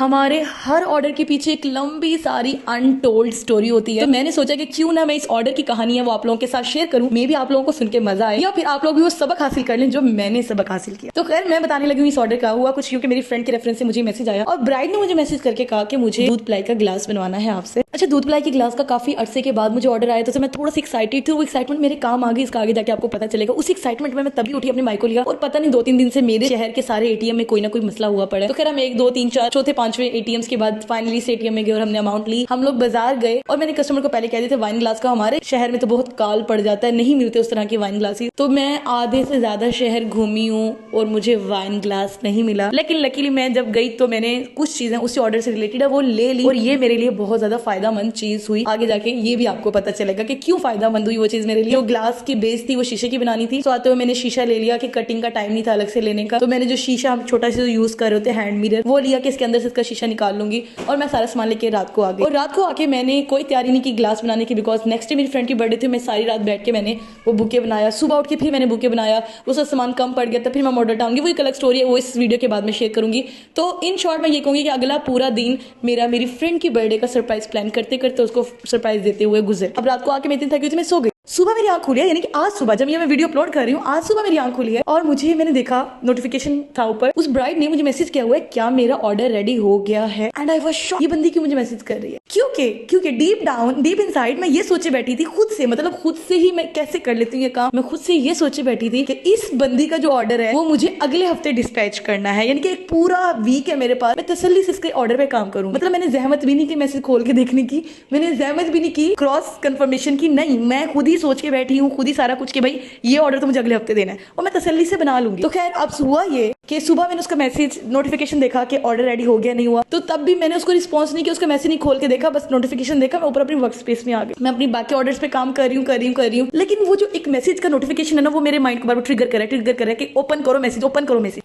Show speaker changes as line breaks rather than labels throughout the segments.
हमारे हर ऑर्डर के पीछे एक लंबी सारी अनटोल्ड स्टोरी होती है। तो मैंने सोचा कि क्यों ना मैं इस ऑर्डर की कहानी है वो आप लोगों के साथ शेयर करूं, मे भी आप लोगों को सुन के मजा आए या फिर आप लोग भी वो सबक हासिल कर लें जो मैंने सबक हासिल किया। तो खैर मैं बताने लगी हूँ इस ऑर्डर का हुआ कुछ, क्योंकि मेरी फ्रेंड के रेफरेंस से मुझे मैसेज आया और ब्राइड ने मुझे मैसेज करके कहा कि मुझे दूध पिलाई का गिलास बनवाना है आपसे। अच्छा, दूध पिलाई के गिलास का काफी अरसे के बाद मुझे ऑर्डर आया तो मैं थोड़ा सा एक्साइटेड थी। वो एक्साइटमेंट मेरे काम आ गई, इसका आगे जाके आपको पता चलेगा। उस एक्साइटमेंट में मैं तभी उठी, अपने माइक को लिया और पता नहीं 2-3 दिन से मेरे शहर के सारे एटीएम में कोई ना कोई मसला हुआ पड़ा है। तो खैर हम 1, 2, 3, 4 चौथे 5वें एटीएम्स के बाद फाइनली से एटीएम में गए और हमने अमाउंट ली। हम लोग बाजार गए और मैंने कस्टमर को पहले कह दिया था वाइन ग्लास का हमारे शहर में तो बहुत काल पड़ जाता है, नहीं मिलते उस तरह की वाइन ग्लासेस। तो मैं आधे से ज्यादा शहर घूमी हूँ और मुझे वाइन ग्लास नहीं मिला, लेकिन लकीली मैं जब गई तो मैंने कुछ चीजें उसी ऑर्डर से रिलेटेड है वो ले ली और ये मेरे लिए बहुत ज्यादा फायदेमंद चीज हुई। आगे जाके ये भी आपको पता चलेगा कि क्यों फायदेमंद हुई वो चीज मेरे लिए। जो ग्लास की बेस थी वो शीशे की बनानी थी, तो आते हुए मैंने शीशा ले लिया कि कटिंग का टाइम नहीं था अलग से लेने का। तो मैंने जो शीशा हम छोटा सा यूज कर रहे होते हैंड मिरर वो लिया कि इसके अंदर से इसका शीशा निकाल लूंगी और मैं सारा सामान लेके रात को आ गई। और रात को आके मैंने कोई तैयारी नहीं की ग्लास बनाने की, बिकॉज नेक्स्ट डे मेरी फ्रेंड की बर्थडे थी। मैं सारी रात बैठ के मैंने वो बुके बनाया, सुबह उठ के फिर मैंने बुके बनाया, उसका सामान कम पड़ गया था, फिर मैं ऑर्डर डालूंगी, वो एक अलग स्टोरी है, वो इस वीडियो के बाद में शेयर करूंगी। तो इन शॉर्ट मैं ये कहूंगी कि अगला पूरा दिन मेरी फ्रेंड की बर्थडे का सरप्राइज प्लान करते करते उसको सरप्राइज देते हुए गुजर। अब रात को आके मैं इतनी थकी थी मैं सो गई। सुबह मेरी आंख खुली है, यानी कि आज सुबह जब ये मैं वीडियो अपलोड कर रही हूँ, आज सुबह मेरी आंख खुली है और मैंने देखा नोटिफिकेशन था ऊपर, उस ब्राइड ने मुझे मैसेज किया हुआ है क्या मेरा ऑर्डर रेडी हो गया है। एंड आई वाज शॉक्ड, ये बंदी क्यों मुझे मैसेज कर रही है? क्योंकि डीप डाउन डीप इनसाइड मैं ये सोचे बैठी थी खुद से, मतलब खुद से ही मैं कैसे कर लेती हूँ ये काम, मैं खुद से ये सोचे बैठी थी कि इस बंदी का जो ऑर्डर है वो मुझे अगले हफ्ते डिस्पैच करना है, यानी कि एक पूरा वीक है मेरे पास, मैं तसल्ली से इसके ऑर्डर पे काम करूँ। मतलब मैंने जहमत भी नहीं की मैसेज खोल के देखने की, मैंने जहमत भी नहीं की क्रॉस कंफर्मेशन की, नहीं, मैं खुद ही सोच के बैठी हूँ खुद ही सारा कुछ कि भाई ये ऑर्डर तो मुझे अगले हफ्ते देना है और मैं तसल्ली से बना लूंगी। तो खैर अब हुआ ये कि सुबह मैंने उसका मैसेज नोटिफिकेशन देखा कि ऑर्डर रेडी हो गया, नहीं हुआ, तो तब भी मैंने उसको रिस्पॉन्स नहीं किया, उसका मैसेज नहीं खोल के देखा, बस नोटिफिकेशन देखा, मैं ऊपर अपनी वर्क स्पेस में आ गई। मैं अपनी बाकी ऑर्डर्स पे काम कर रही हूँ, लेकिन वो जो एक मैसेज का नोटिफिकेशन है ना वो मेरे माइंड को बार ट्रिगर कर रहा है कि ओपन करो मैसेज।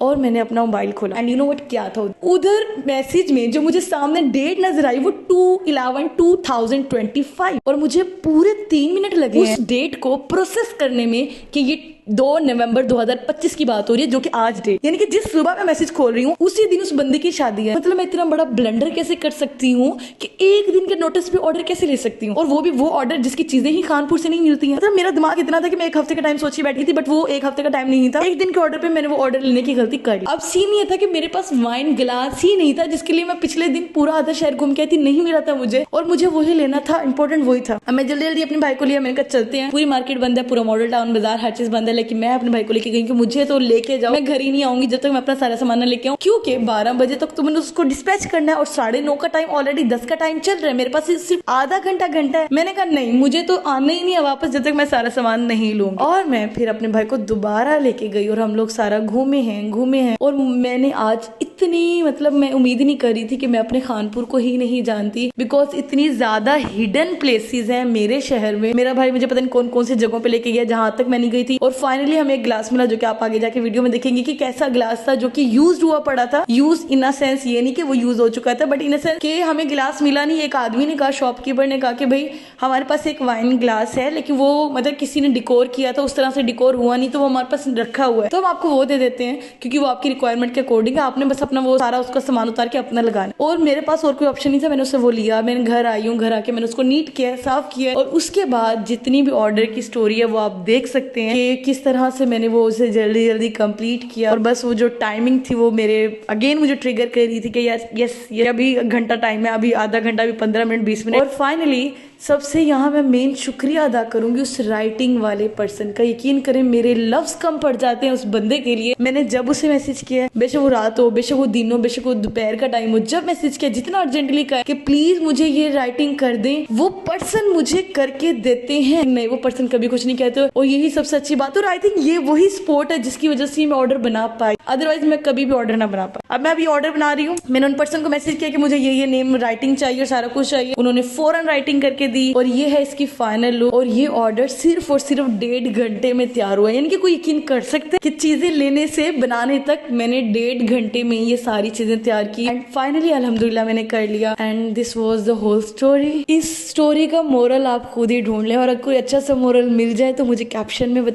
और मैंने अपना मोबाइल खोला एंड यू नो व्हाट क्या था उधर मैसेज में, जो मुझे सामने डेट नजर आई वो 2/11/2025 और मुझे पूरे 3 मिनट लगे उस डेट को प्रोसेस करने में कि ये 2 नवंबर 2025 की बात हो रही है, जो कि आज डेट, यानी कि जिस सुबह मैं मैसेज खोल रही हूँ उसी दिन उस बंदी की शादी है। मतलब मैं इतना बड़ा ब्लंडर कैसे कर सकती हूँ कि एक दिन के नोटिस पे ऑर्डर कैसे ले सकती हूँ, और वो भी वो ऑर्डर जिसकी चीजें ही खानपुर से नहीं मिलती हैं। मतलब मेरा दिमाग इतना था कि मैं 1 हफ्ते का टाइम सोची बैठी थी, बट वो 1 हफ्ते का टाइम नहीं था, एक दिन के ऑर्डर पे मैंने वो ऑर्डर लेने की गलती कर ली। अब सीन ये था कि मेरे पास वाइन ग्लास ही नहीं था, जिसके लिए मैं पिछले दिन पूरा आधा शहर घूम के आई थी, नहीं मिला था मुझे, और मुझे वही लेना था, इंपॉर्टेंट वही था। अब मैं जल्दी जल्दी अपने भाई को लिया, मैंने कहा चलते हैं, पूरी मार्केट बंद है, पूरा मॉडल टाउन बाजार हर चीज बंद है, लेकिन मैं अपने भाई को लेके गई कि मुझे तो लेके जाओ, मैं घर ही नहीं आऊंगी जब तक मैं अपना सारा सामान ना लेके आऊं, क्योंकि 12 बजे तक तो मैंने उसको डिस्पैच करना है और 9:30 का टाइम ऑलरेडी 10 का टाइम चल रहा है, मेरे पास सिर्फ आधा घंटा है। मैंने कहा नहीं, मुझे तो आना ही नहीं है वापस जब तक मैं सारा सामान नहीं लूंगी। और मैं फिर अपने भाई को दोबारा लेके गई और हम लोग सारा घूमे हैं और मैंने आज इतनी, मतलब मैं उम्मीद नहीं कर रही थी कि मैं अपने खानपुर को ही नहीं जानती, बिकॉज इतनी ज्यादा हिडन प्लेसेस हैं मेरे शहर में। मेरा भाई मुझे पता नहीं कौन कौन सी जगहों पे लेके गया जहां तक मैं नहीं गई थी, और फाइनली हमें एक ग्लास मिला जो कि आप आगे जाके वीडियो में देखेंगे कि कैसा ग्लास था, जो कि यूज हुआ पड़ा था। यूज इन अ सेंस ये नहीं कि वो यूज हो चुका था, बट इन अ सेंस कि हमें गिलास मिला नहीं। एक आदमी ने कहा, शॉपकीपर ने कहा कि भाई हमारे पास एक वाइन ग्लास है, लेकिन वो मतलब किसी ने डिकोर किया था, उस तरह से डिकोर हुआ नहीं, तो वो हमारे पास रखा हुआ है, तो हम आपको वो दे देते हैं क्योंकि वो आपकी रिक्वायरमेंट के अकॉर्डिंग है, आपने बस अपना वो सारा उसका सामान उतार के अपना लगाना। और मेरे पास और कोई ऑप्शन नहीं था, मैंने उससे वो लिया, मैंने घर आई हूँ, घर आके मैंने उसको नीट किया, साफ किया, और उसके बाद जितनी भी ऑर्डर की स्टोरी है वो आप देख सकते हैं कि किस तरह से मैंने वो उसे जल्दी जल्दी कंप्लीट किया। और बस वो जो टाइमिंग थी वो मेरे अगेन मुझे ट्रिगर कर रही थी कि यस ये अभी घंटा टाइम है, अभी आधा घंटा, अभी 15 मिनट 20 मिनट। और फाइनली सबसे यहाँ मैं मेन शुक्रिया अदा करूंगी उस राइटिंग वाले पर्सन का। यकीन करें मेरे लफ्ज कम पड़ जाते हैं उस बंदे के लिए। मैंने जब उसे मैसेज किया, बेशक वो रात हो, बेशक वो दिन हो, बेशक वो दोपहर का टाइम हो, जब मैसेज किया जितना अर्जेंटली कहा कि प्लीज मुझे ये राइटिंग कर दें, वो पर्सन मुझे करके देते हैं। नहीं, वो पर्सन कभी कुछ नहीं कहते, और यही सबसे अच्छी बात। और आई थिंक ये वही सपोर्ट है जिसकी वजह से मैं ऑर्डर बना पाई, अदरवाइज मैं कभी भी ऑर्डर ना बना पाई। अब मैं अभी ऑर्डर बना रही हूँ, मैंने उन पर्सन को मैसेज किया कि मुझे ये नेम राइटिंग चाहिए और सारा कुछ चाहिए, उन्होंने फौरन राइटिंग करके दी, और ये है इसकी फाइनल लुक। और ये ऑर्डर सिर्फ और सिर्फ 1.5 घंटे में तैयार हुआ है, यानी कि कोई यकीन कर सकते हैं कि चीजें लेने से बनाने तक मैंने 1.5 घंटे में ये सारी चीजें तैयार की, एंड फाइनली अल्हम्दुलिल्लाह मैंने कर लिया। And this was the whole story. इस स्टोरी का मोरल आप खुद ही ढूंढ लें, और अगर कोई अच्छा सा मोरल मिल जाए तो मुझे कैप्शन में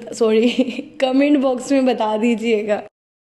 कमेंट बॉक्स में बता दीजिएगा।